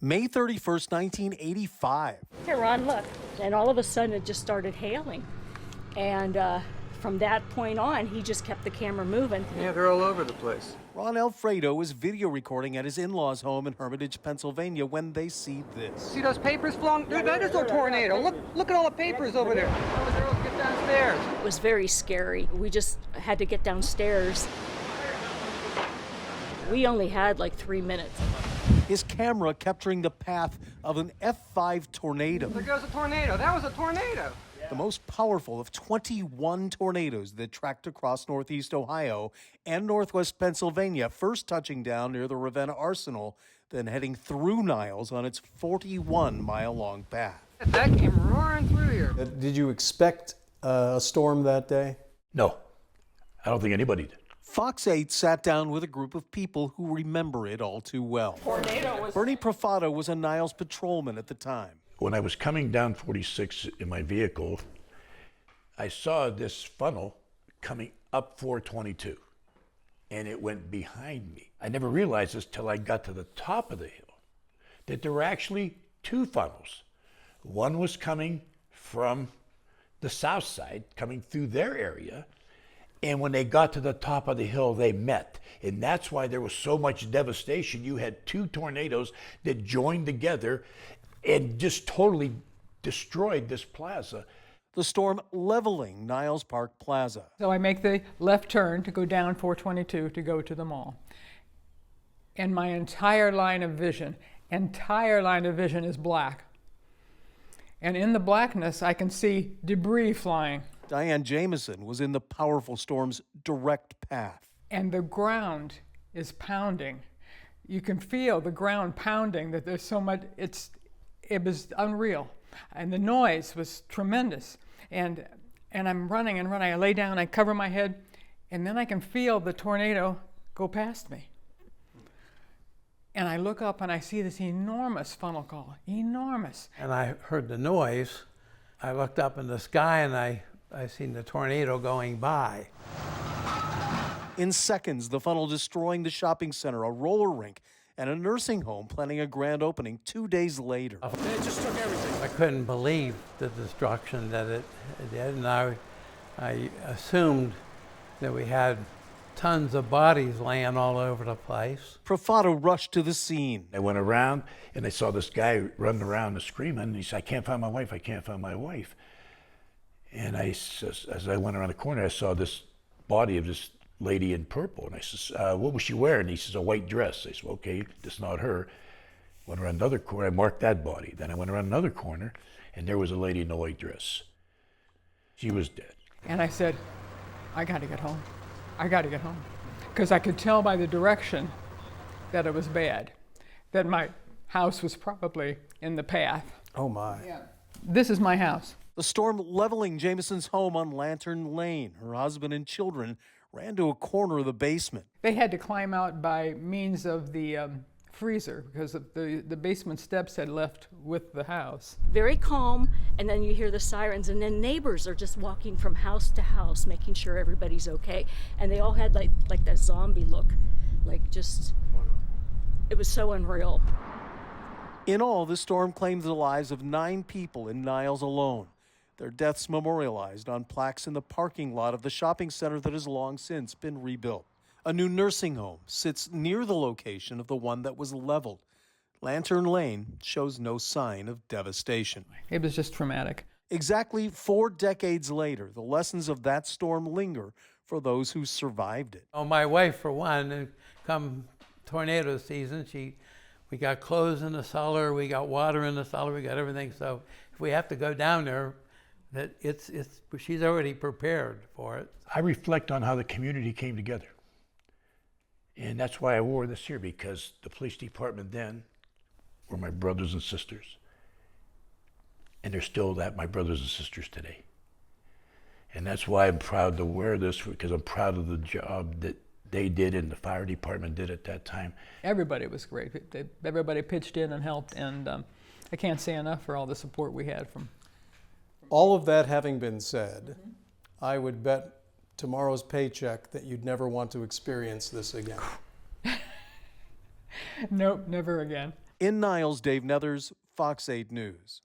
May 31st, 1985. Here, Ron, look. And all of a sudden it just started hailing. And from that point on, he just kept the camera moving. Yeah, they're all over the place. Ron Alfredo is video recording at his in-laws' home in Hermitage, Pennsylvania when they see this. See those papers flung? That is a tornado. Look at all the papers over there. Girls, get downstairs. It was very scary. We just had to get downstairs. We only had like 3 minutes. His camera capturing the path of an F5 tornado. There goes a tornado. That was a tornado. The most powerful of 21 tornadoes that tracked across northeast Ohio and northwest Pennsylvania, first touching down near the Ravenna Arsenal, then heading through Niles on its 41-mile-long path. That came roaring through here. Did you expect a storm that day? No, I don't think anybody did. Fox 8 sat down with a group of people who remember it all too well. Bernie Profato was a Niles patrolman at the time. When I was coming down 46 in my vehicle, I saw this funnel coming up 422, and it went behind me. I never realized this till I got to the top of the hill, that there were actually two funnels. One was coming from the south side, coming through their area, and when they got to the top of the hill, they met. And that's why there was so much devastation. You had two tornadoes that joined together and just totally destroyed this plaza. The storm leveling Niles Park Plaza. So I make the left turn to go down 422 to go to the mall. And my entire line of vision is black. And in the blackness, I can see debris flying. Diane Jamison was in the powerful storm's direct path. And the ground is pounding. You can feel the ground pounding, that there's so much, it was unreal. And the noise was tremendous. And I'm running and running. I lay down, I cover my head, and then I can feel the tornado go past me. And I look up and I see this enormous funnel call, enormous. And I heard the noise. I looked up in the sky and I seen the tornado going by. In seconds, the funnel destroying the shopping center, a roller rink, and a nursing home planning a grand opening 2 days later. It just took everything. I couldn't believe the destruction that it did, and I assumed that we had tons of bodies laying all over the place. Profato rushed to the scene. I went around and I saw this guy running around and screaming. And he said, "I can't find my wife, I can't find my wife." And as I went around the corner, I saw this body of this lady in purple. And I says, "What was she wearing?" And he says, "A white dress." I said, "Okay, that's not her." Went around another corner, I marked that body. Then I went around another corner, and there was a lady in a white dress. She was dead. And I said, I got to get home. I got to get home. Because I could tell by the direction that it was bad, that my house was probably in the path. Oh my. Yeah. This is my house. The storm leveling Jamison's home on Lantern Lane. Her husband and children ran to a corner of the basement. They had to climb out by means of the freezer because the basement steps had left with the house. Very calm, and then you hear the sirens, and then neighbors are just walking from house to house, making sure everybody's okay. And they all had like that zombie look, like just, it was so unreal. In all, the storm claimed the lives of 9 people in Niles alone. Their deaths memorialized on plaques in the parking lot of the shopping center that has long since been rebuilt. A new nursing home sits near the location of the one that was leveled. Lantern Lane shows no sign of devastation. It was just traumatic. Exactly 4 decades later, the lessons of that storm linger for those who survived it. Oh, my wife, for one, come tornado season, we got clothes in the cellar, we got water in the cellar, we got everything. So if we have to go down there, that she's already prepared for it. I reflect on how the community came together. And that's why I wore this here, because the police department then were my brothers and sisters. And they're still my brothers and sisters today. And that's why I'm proud to wear this, because I'm proud of the job that they did and the fire department did at that time. Everybody was great. Everybody pitched in and helped, and I can't say enough for all the support we had from. All of that having been said, I would bet tomorrow's paycheck that you'd never want to experience this again. Nope, never again. In Niles, Dave Nethers, Fox 8 News.